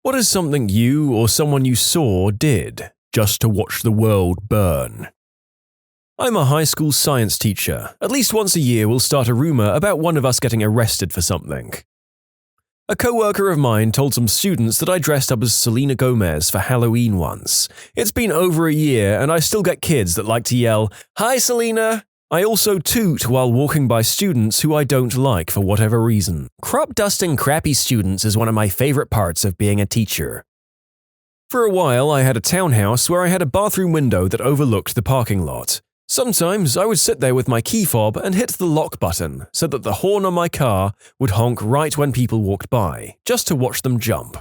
What is something you or someone you saw did just to watch the world burn? I'm a high school science teacher. At least once a year we'll start a rumor about one of us getting arrested for something. A coworker of mine told some students that I dressed up as Selena Gomez for Halloween once. It's been over a year and I still get kids that like to yell, "Hi Selena!" I also toot while walking by students who I don't like for whatever reason. Crop dusting crappy students is one of my favorite parts of being a teacher. For a while, I had a townhouse where I had a bathroom window that overlooked the parking lot. Sometimes I would sit there with my key fob and hit the lock button so that the horn on my car would honk right when people walked by, just to watch them jump.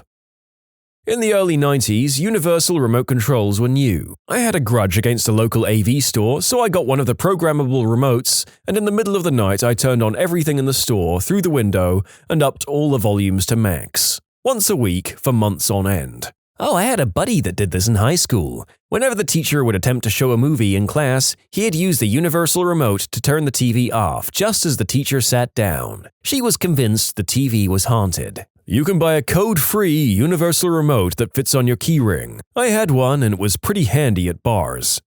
In the early 90s, universal remote controls were new. I had a grudge against a local AV store, so I got one of the programmable remotes, and in the middle of the night I turned on everything in the store through the window and upped all the volumes to max. Once a week for months on end. Oh, I had a buddy that did this in high school. Whenever the teacher would attempt to show a movie in class, he'd use the universal remote to turn the TV off just as the teacher sat down. She was convinced the TV was haunted. You can buy a code-free universal remote that fits on your keyring. I had one and it was pretty handy at bars.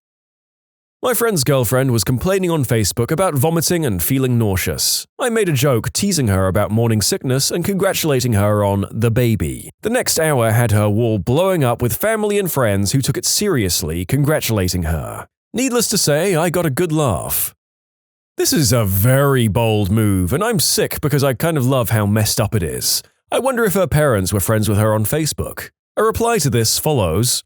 My friend's girlfriend was complaining on Facebook about vomiting and feeling nauseous. I made a joke teasing her about morning sickness and congratulating her on the baby. The next hour had her wall blowing up with family and friends who took it seriously, congratulating her. Needless to say, I got a good laugh. This is a very bold move, and I'm sick because I kind of love how messed up it is. I wonder if her parents were friends with her on Facebook. A reply to this follows.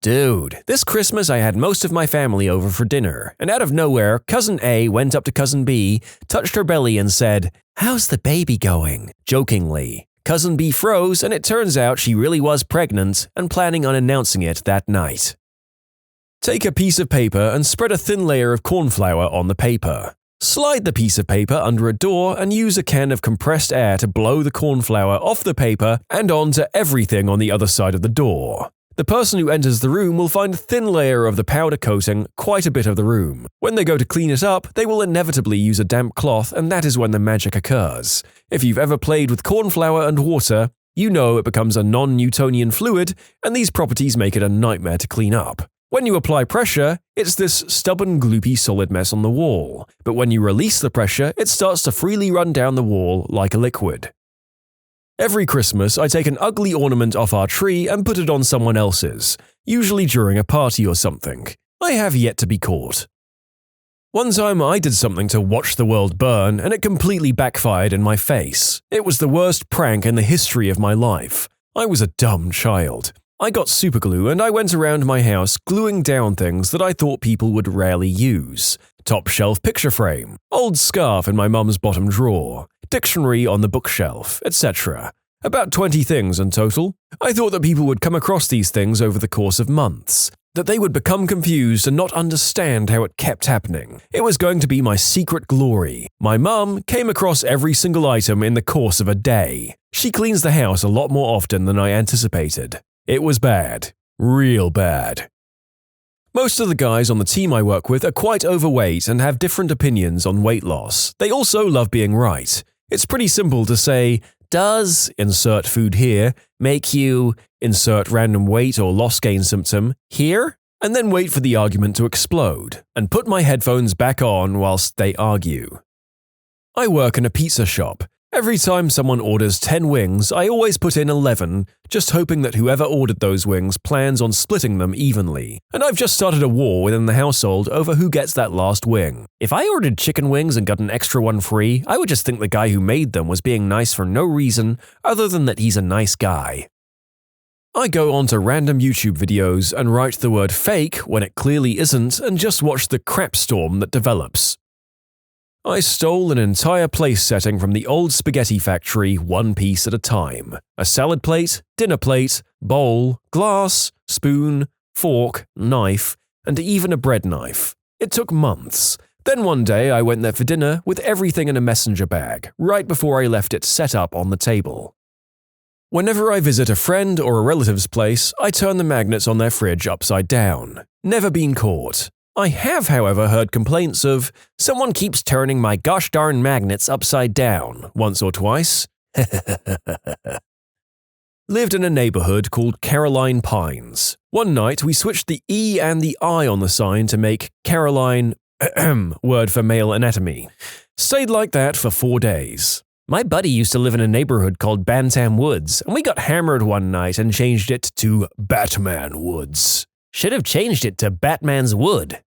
Dude, this Christmas I had most of my family over for dinner, and out of nowhere, Cousin A went up to Cousin B, touched her belly and said, "How's the baby going?" jokingly. Cousin B froze, and it turns out she really was pregnant and planning on announcing it that night. Take a piece of paper and spread a thin layer of corn flour on the paper. Slide the piece of paper under a door and use a can of compressed air to blow the corn flour off the paper and onto everything on the other side of the door. The person who enters the room will find a thin layer of the powder coating quite a bit of the room. When they go to clean it up, they will inevitably use a damp cloth, and that is when the magic occurs. If you've ever played with corn flour and water, you know it becomes a non-Newtonian fluid, and these properties make it a nightmare to clean up. When you apply pressure, it's this stubborn, gloopy solid mess on the wall, but when you release the pressure, it starts to freely run down the wall like a liquid. Every Christmas, I take an ugly ornament off our tree and put it on someone else's, usually during a party or something. I have yet to be caught. One time I did something to watch the world burn, and it completely backfired in my face. It was the worst prank in the history of my life. I was a dumb child. I got superglue and I went around my house gluing down things that I thought people would rarely use. Top shelf picture frame, old scarf in my mum's bottom drawer, dictionary on the bookshelf, etc. About 20 things in total. I thought that people would come across these things over the course of months, that they would become confused and not understand how it kept happening. It was going to be my secret glory. My mum came across every single item in the course of a day. She cleans the house a lot more often than I anticipated. It was bad. Real bad. Most of the guys on the team I work with are quite overweight and have different opinions on weight loss. They also love being right. It's pretty simple to say, does, insert food here, make you, insert random weight or loss gain symptom, here? And then wait for the argument to explode, and put my headphones back on whilst they argue. I work in a pizza shop. Every time someone orders 10 wings, I always put in 11, just hoping that whoever ordered those wings plans on splitting them evenly. And I've just started a war within the household over who gets that last wing. If I ordered chicken wings and got an extra one free, I would just think the guy who made them was being nice for no reason other than that he's a nice guy. I go onto random YouTube videos and write the word fake when it clearly isn't and just watch the crap storm that develops. I stole an entire place setting from the old spaghetti factory one piece at a time. A salad plate, dinner plate, bowl, glass, spoon, fork, knife, and even a bread knife. It took months. Then one day I went there for dinner with everything in a messenger bag, right before I left it set up on the table. Whenever I visit a friend or a relative's place, I turn the magnets on their fridge upside down. Never been caught. I have, however, heard complaints of, "Someone keeps turning my gosh darn magnets upside down," once or twice. lived in a neighborhood called Caroline Pines. One night, we switched the E and the I on the sign to make Caroline word for male anatomy. Stayed like that for 4 days. My buddy used to live in a neighborhood called Bantam Woods, and we got hammered one night and changed it to Batman Woods. Should have changed it to Batman's Wood.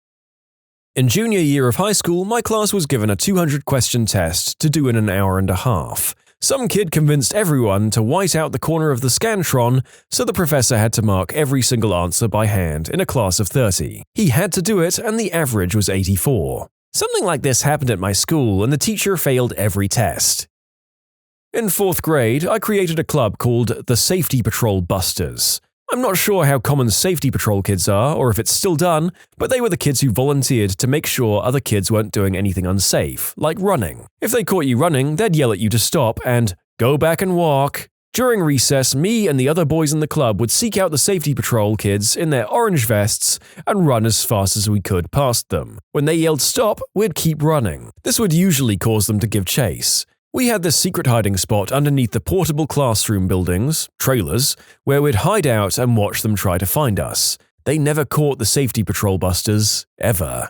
In junior year of high school, my class was given a 200-question test to do in an hour and a half. Some kid convinced everyone to white out the corner of the Scantron, so the professor had to mark every single answer by hand in a class of 30. He had to do it, and the average was 84. Something like this happened at my school, and the teacher failed every test. In 4th grade, I created a club called the Safety Patrol Busters. I'm not sure how common Safety Patrol kids are, or if it's still done, but they were the kids who volunteered to make sure other kids weren't doing anything unsafe, like running. If they caught you running, they'd yell at you to stop and go back and walk. During recess, me and the other boys in the club would seek out the Safety Patrol kids in their orange vests and run as fast as we could past them. When they yelled stop, we'd keep running. This would usually cause them to give chase. We had this secret hiding spot underneath the portable classroom buildings, trailers, where we'd hide out and watch them try to find us. They never caught the Safety Patrol Busters, ever.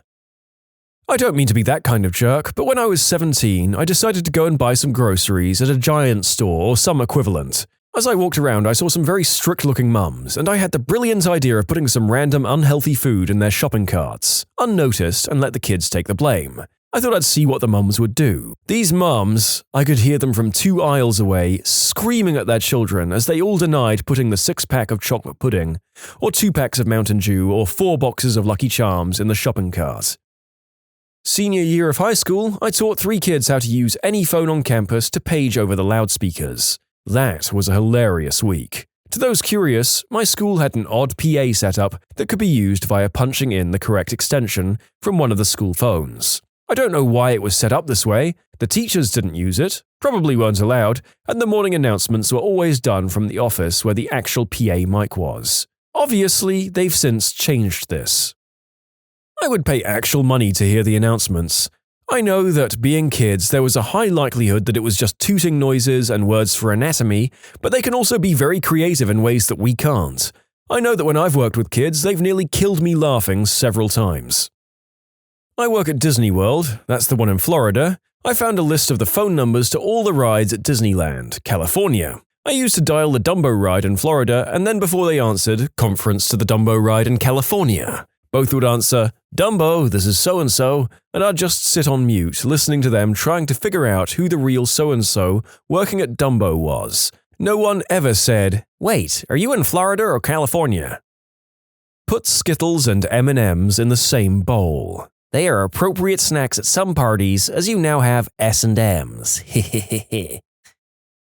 I don't mean to be that kind of jerk, but when I was 17, I decided to go and buy some groceries at a Giant store or some equivalent. As I walked around, I saw some very strict-looking mums, and I had the brilliant idea of putting some random unhealthy food in their shopping carts, unnoticed, and let the kids take the blame. I thought I'd see what the mums would do. These mums, I could hear them from 2 aisles away, screaming at their children as they all denied putting the 6-pack of chocolate pudding, or 2 packs of Mountain Dew, or 4 boxes of Lucky Charms in the shopping cart. Senior year of high school, I taught 3 kids how to use any phone on campus to page over the loudspeakers. That was a hilarious week. To those curious, my school had an odd PA setup that could be used via punching in the correct extension from one of the school phones. I don't know why it was set up this way. The teachers didn't use it, probably weren't allowed, and the morning announcements were always done from the office where the actual PA mic was. Obviously, they've since changed this. I would pay actual money to hear the announcements. I know that, being kids, there was a high likelihood that it was just tooting noises and words for anatomy, but they can also be very creative in ways that we can't. I know that when I've worked with kids, they've nearly killed me laughing several times. I work at Disney World, that's the one in Florida. I found a list of the phone numbers to all the rides at Disneyland, California. I used to dial the Dumbo ride in Florida, and then before they answered, conference to the Dumbo ride in California. Both would answer, "Dumbo, this is so-and-so," and I'd just sit on mute, listening to them trying to figure out who the real so-and-so working at Dumbo was. No one ever said, "Wait, are you in Florida or California?" Put Skittles and M&Ms in the same bowl. They are appropriate snacks at some parties, as you now have S&Ms.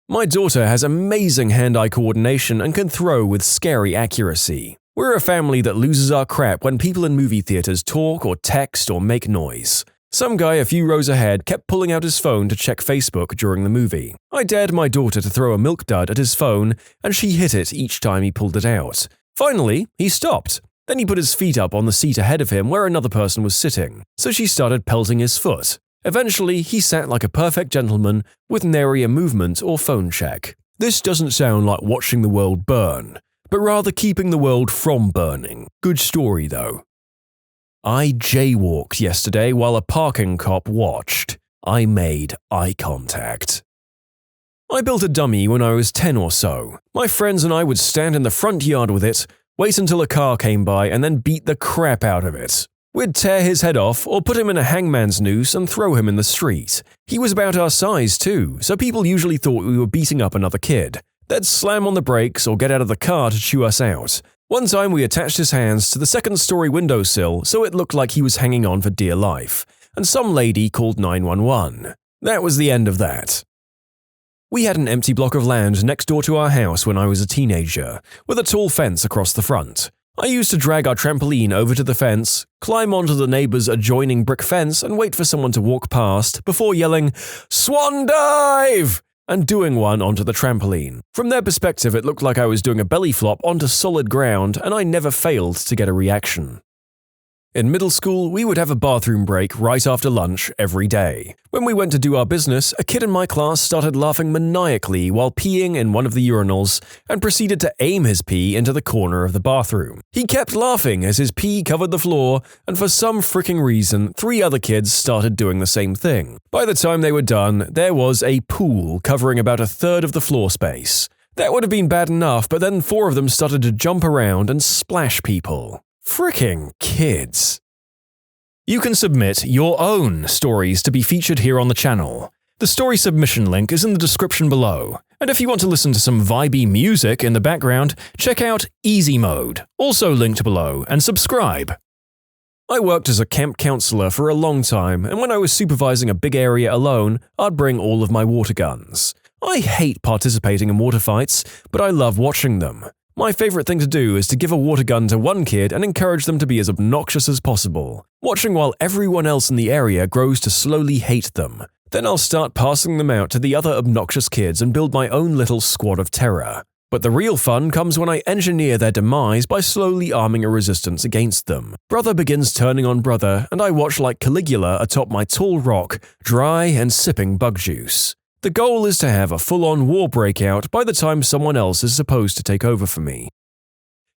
My daughter has amazing hand-eye coordination and can throw with scary accuracy. We're a family that loses our crap when people in movie theaters talk or text or make noise. Some guy a few rows ahead kept pulling out his phone to check Facebook during the movie. I dared my daughter to throw a milk dud at his phone, and she hit it each time he pulled it out. Finally, he stopped. Then he put his feet up on the seat ahead of him where another person was sitting, so she started pelting his foot. Eventually, he sat like a perfect gentleman with nary a movement or phone check. This doesn't sound like watching the world burn, but rather keeping the world from burning. Good story, though. I jaywalked yesterday while a parking cop watched. I made eye contact. I built a dummy when I was 10 or so. My friends and I would stand in the front yard with it, wait until a car came by, and then beat the crap out of it. We'd tear his head off or put him in a hangman's noose and throw him in the street. He was about our size too, so people usually thought we were beating up another kid. They'd slam on the brakes or get out of the car to chew us out. One time we attached his hands to the second-story windowsill so it looked like he was hanging on for dear life, and some lady called 911. That was the end of that. We had an empty block of land next door to our house when I was a teenager, with a tall fence across the front. I used to drag our trampoline over to the fence, climb onto the neighbor's adjoining brick fence and wait for someone to walk past before yelling, "Swan dive!" and doing one onto the trampoline. From their perspective, it looked like I was doing a belly flop onto solid ground, and I never failed to get a reaction. In middle school, we would have a bathroom break right after lunch every day. When we went to do our business, a kid in my class started laughing maniacally while peeing in one of the urinals and proceeded to aim his pee into the corner of the bathroom. He kept laughing as his pee covered the floor, and for some freaking reason, 3 other kids started doing the same thing. By the time they were done, there was a pool covering about a third of the floor space. That would have been bad enough, but then 4 of them started to jump around and splash people. Fricking kids. You can submit your own stories to be featured here on the channel. The story submission link is in the description below. And if you want to listen to some vibey music in the background, check out easymode, also linked below, and subscribe. I worked as a camp counselor for a long time, and when I was supervising a big area alone, I'd bring all of my water guns. I hate participating in water fights, but I love watching them. My favorite thing to do is to give a water gun to one kid and encourage them to be as obnoxious as possible, watching while everyone else in the area grows to slowly hate them. Then I'll start passing them out to the other obnoxious kids and build my own little squad of terror. But the real fun comes when I engineer their demise by slowly arming a resistance against them. Brother begins turning on brother, and I watch like Caligula atop my tall rock, dry and sipping bug juice. The goal is to have a full-on war breakout by the time someone else is supposed to take over for me.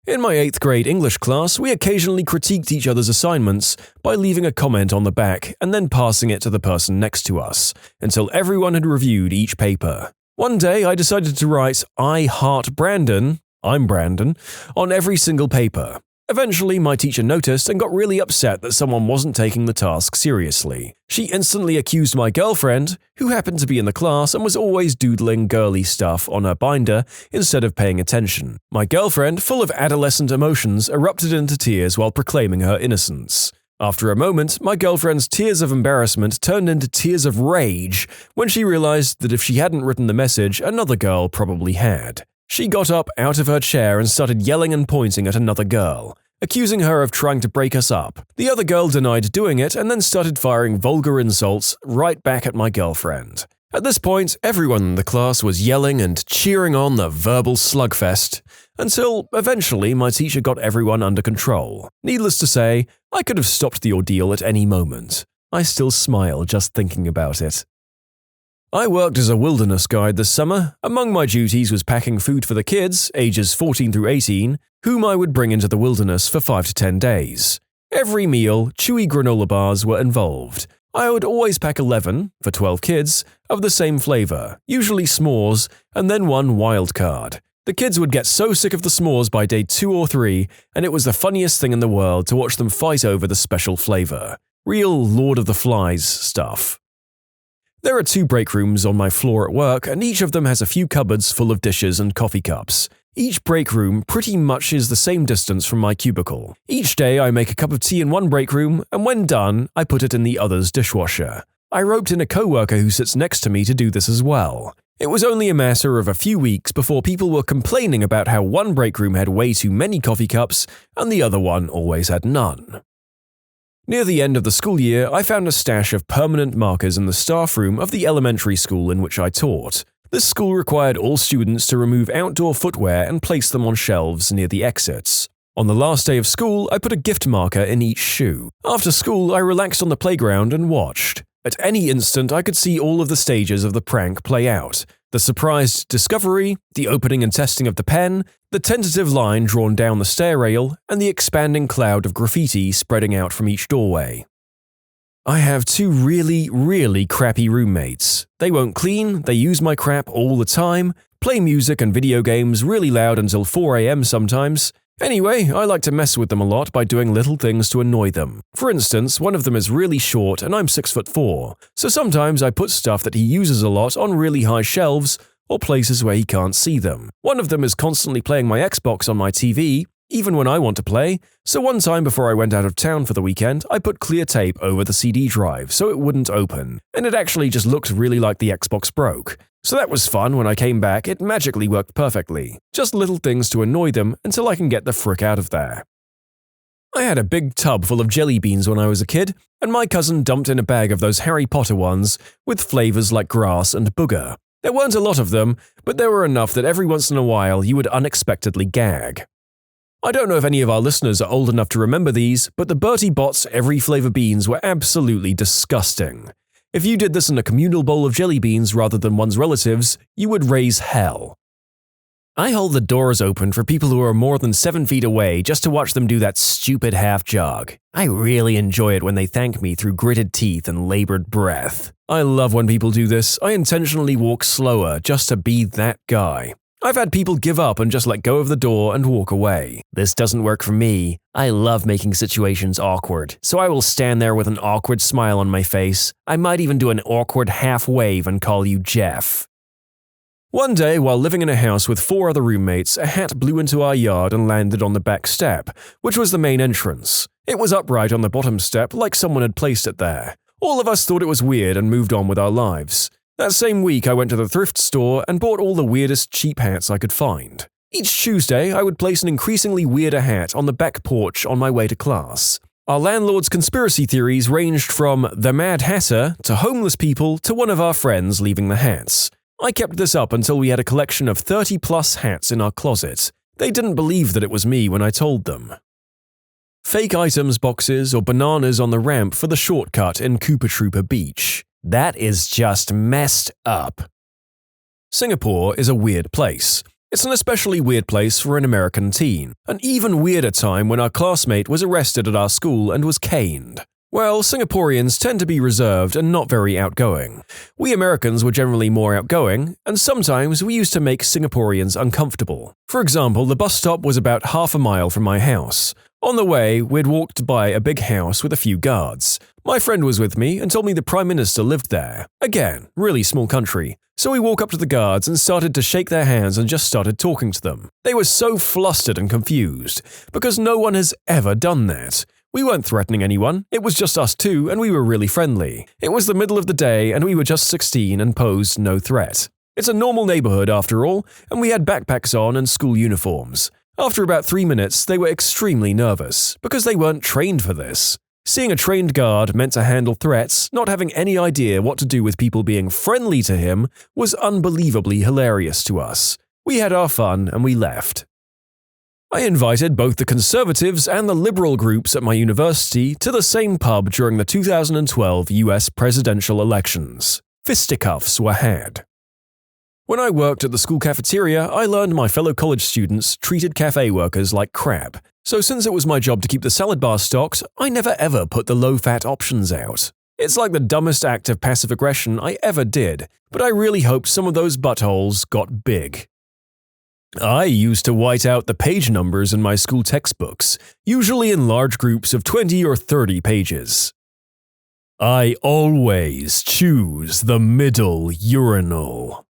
In my 8th grade English class, we occasionally critiqued each other's assignments by leaving a comment on the back and then passing it to the person next to us, until everyone had reviewed each paper. One day, I decided to write "I heart Brandon," I'm Brandon, on every single paper. Eventually, my teacher noticed and got really upset that someone wasn't taking the task seriously. She instantly accused my girlfriend, who happened to be in the class and was always doodling girly stuff on her binder instead of paying attention. My girlfriend, full of adolescent emotions, erupted into tears while proclaiming her innocence. After a moment, my girlfriend's tears of embarrassment turned into tears of rage when she realized that if she hadn't written the message, another girl probably had. She got up out of her chair and started yelling and pointing at another girl, accusing her of trying to break us up. The other girl denied doing it and then started firing vulgar insults right back at my girlfriend. At this point, everyone in the class was yelling and cheering on the verbal slugfest, until eventually my teacher got everyone under control. Needless to say, I could have stopped the ordeal at any moment. I still smile just thinking about it. I worked as a wilderness guide this summer. Among my duties was packing food for the kids, ages 14 through 18, whom I would bring into the wilderness for 5 to 10 days. Every meal, chewy granola bars were involved. I would always pack 11, for 12 kids, of the same flavor, usually s'mores, and then one wild card. The kids would get so sick of the s'mores by day 2 or 3, and it was the funniest thing in the world to watch them fight over the special flavor. Real Lord of the Flies stuff. There are 2 break rooms on my floor at work, and each of them has a few cupboards full of dishes and coffee cups. Each break room pretty much is the same distance from my cubicle. Each day I make a cup of tea in one break room, and when done, I put it in the other's dishwasher. I roped in a coworker who sits next to me to do this as well. It was only a matter of a few weeks before people were complaining about how one break room had way too many coffee cups, and the other one always had none. Near the end of the school year, I found a stash of permanent markers in the staff room of the elementary school in which I taught. This school required all students to remove outdoor footwear and place them on shelves near the exits. On the last day of school, I put a gift marker in each shoe. After school, I relaxed on the playground and watched. At any instant, I could see all of the stages of the prank play out. The surprised discovery, the opening and testing of the pen, the tentative line drawn down the stair rail, and the expanding cloud of graffiti spreading out from each doorway. I have 2 really crappy roommates. They won't clean, they use my crap all the time, play music and video games really loud until 4 AM sometimes. Anyway, I like to mess with them a lot by doing little things to annoy them. For instance, one of them is really short and I'm 6'4", so sometimes I put stuff that he uses a lot on really high shelves or places where he can't see them. One of them is constantly playing my Xbox on my TV, even when I want to play, so one time before I went out of town for the weekend, I put clear tape over the CD drive so it wouldn't open, and it actually just looked really like the Xbox broke. So that was fun. When I came back, it magically worked perfectly. Just little things to annoy them until I can get the frick out of there. I had a big tub full of jelly beans when I was a kid, and my cousin dumped in a bag of those Harry Potter ones with flavors like grass and booger. There weren't a lot of them, but there were enough that every once in a while you would unexpectedly gag. I don't know if any of our listeners are old enough to remember these, but the Bertie Bott's every flavor beans were absolutely disgusting. If you did this in a communal bowl of jelly beans rather than one's relatives, you would raise hell. I hold the doors open for people who are more than 7 feet away just to watch them do that stupid half jog. I really enjoy it when they thank me through gritted teeth and labored breath. I love when people do this. I intentionally walk slower just to be that guy. I've had people give up and just let go of the door and walk away. This doesn't work for me. I love making situations awkward, so I will stand there with an awkward smile on my face. I might even do an awkward half wave and call you Jeff. One day, while living in a house with 4 other roommates, a hat blew into our yard and landed on the back step, which was the main entrance. It was upright on the bottom step, like someone had placed it there. All of us thought it was weird and moved on with our lives. That same week, I went to the thrift store and bought all the weirdest cheap hats I could find. Each Tuesday, I would place an increasingly weirder hat on the back porch on my way to class. Our landlord's conspiracy theories ranged from the Mad Hatter to homeless people to one of our friends leaving the hats. I kept this up until we had a collection of 30-plus hats in our closet. They didn't believe that it was me when I told them. Fake items boxes or bananas on the ramp for the shortcut in Koopa Troopa Beach. That is just messed up. Singapore is a weird place. It's an especially weird place for an American teen. An even weirder time when our classmate was arrested at our school and was caned. Well, Singaporeans tend to be reserved and not very outgoing. We Americans were generally more outgoing, and sometimes we used to make Singaporeans uncomfortable. For example, the bus stop was about half a mile from my house. On the way, we'd walked by a big house with a few guards. My friend was with me and told me the Prime Minister lived there. Again, really small country. So we walked up to the guards and started to shake their hands and just started talking to them. They were so flustered and confused, because no one has ever done that. We weren't threatening anyone, it was just us two and we were really friendly. It was the middle of the day and we were just 16 and posed no threat. It's a normal neighborhood after all, and we had backpacks on and school uniforms. After about 3 minutes, they were extremely nervous, because they weren't trained for this. Seeing a trained guard meant to handle threats, not having any idea what to do with people being friendly to him, was unbelievably hilarious to us. We had our fun and we left. I invited both the conservatives and the liberal groups at my university to the same pub during the 2012 US presidential elections. Fisticuffs were had. When I worked at the school cafeteria, I learned my fellow college students treated cafe workers like crap. So since it was my job to keep the salad bar stocked, I never ever put the low-fat options out. It's like the dumbest act of passive aggression I ever did, but I really hoped some of those buttholes got big. I used to white out the page numbers in my school textbooks, usually in large groups of 20 or 30 pages. I always choose the middle urinal.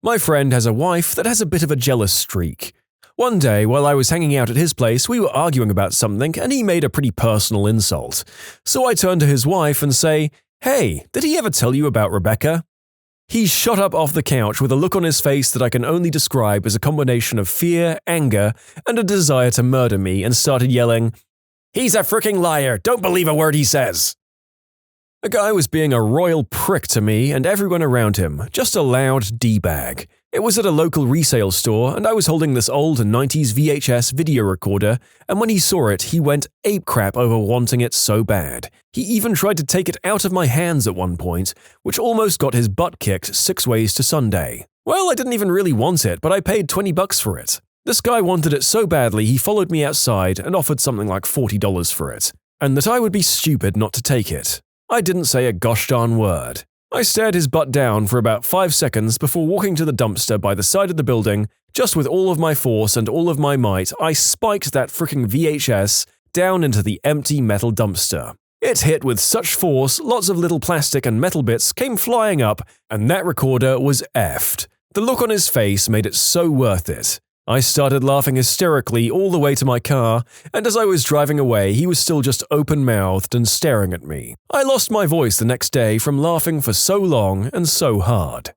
My friend has a wife that has a bit of a jealous streak. One day, while I was hanging out at his place, we were arguing about something and he made a pretty personal insult. So I turned to his wife and say, "Hey, did he ever tell you about Rebecca?" He shot up off the couch with a look on his face that I can only describe as a combination of fear, anger, and a desire to murder me and started yelling, "He's a fricking liar! Don't believe a word he says!" The guy was being a royal prick to me and everyone around him, just a loud D-bag. It was at a local resale store and I was holding this old 90s VHS video recorder, and when he saw it, he went apecrap over wanting it so bad. He even tried to take it out of my hands at one point, which almost got his butt kicked 6 ways to Sunday. Well, I didn't even really want it, but I paid $20 for it. This guy wanted it so badly he followed me outside and offered something like $40 for it, and that I would be stupid not to take it. I didn't say a gosh darn word. I stared his butt down for about 5 seconds before walking to the dumpster by the side of the building. Just with all of my force and all of my might, I spiked that fricking VHS down into the empty metal dumpster. It hit with such force, lots of little plastic and metal bits came flying up, and that recorder was effed. The look on his face made it so worth it. I started laughing hysterically all the way to my car, and as I was driving away, he was still just open-mouthed and staring at me. I lost my voice the next day from laughing for so long and so hard.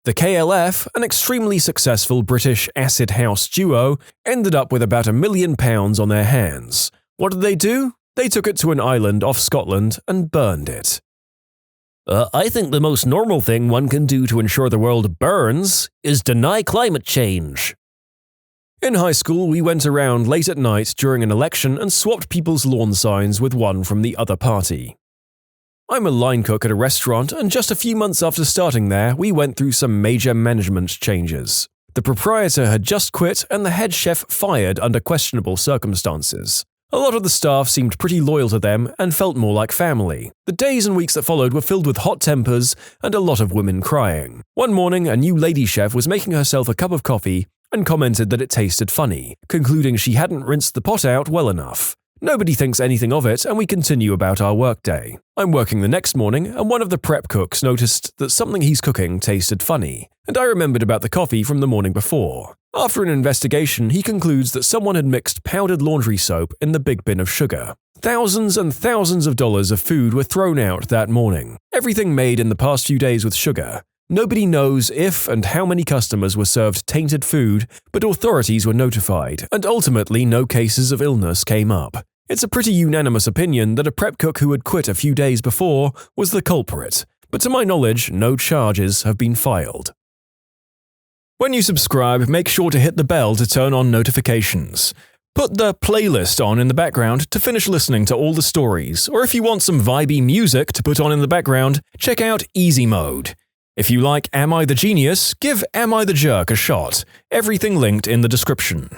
The KLF, an extremely successful British acid house duo, ended up with about £1 million on their hands. What did they do? They took it to an island off Scotland and burned it. I think the most normal thing one can do to ensure the world burns is deny climate change. In high school, we went around late at night during an election and swapped people's lawn signs with one from the other party. I'm a line cook at a restaurant, and just a few months after starting there, we went through some major management changes. The proprietor had just quit and the head chef fired under questionable circumstances. A lot of the staff seemed pretty loyal to them and felt more like family. The days and weeks that followed were filled with hot tempers and a lot of women crying. One morning, a new lady chef was making herself a cup of coffee and commented that it tasted funny, concluding she hadn't rinsed the pot out well enough. Nobody thinks anything of it, and we continue about our workday. I'm working the next morning, and one of the prep cooks noticed that something he's cooking tasted funny, and I remembered about the coffee from the morning before. After an investigation, he concludes that someone had mixed powdered laundry soap in the big bin of sugar. Thousands and thousands of dollars of food were thrown out that morning. Everything made in the past few days with sugar. Nobody knows if and how many customers were served tainted food, but authorities were notified, and ultimately no cases of illness came up. It's a pretty unanimous opinion that a prep cook who had quit a few days before was the culprit, but to my knowledge, no charges have been filed. When you subscribe, make sure to hit the bell to turn on notifications. Put the playlist on in the background to finish listening to all the stories, or if you want some vibey music to put on in the background, check out easymode. If you like Am I the Genius, give Am I the Jerk a shot. Everything linked in the description.